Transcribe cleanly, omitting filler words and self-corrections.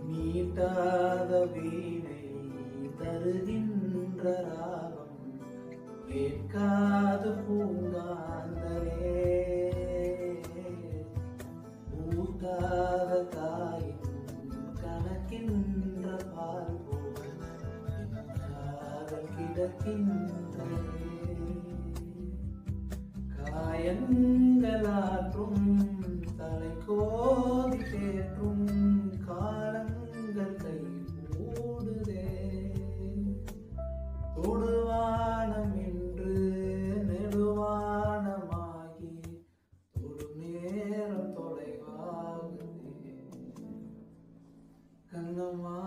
மீட்டாத வீணை தருகின்ற ராகம் கேட்காது பூங்காந்தரே ஊட்டாத தாயின் கணக்கின்ற பால் போல் காதல் கிடக்கின்றே காயங்களாற்றும் தலை கோதி தேற்றும் காலங்கள் கை மூடுதே தொடுவானம் என்று நெடுவானமாகி தொடு நேரம் தொலைவாகுதே கண்ணம்மா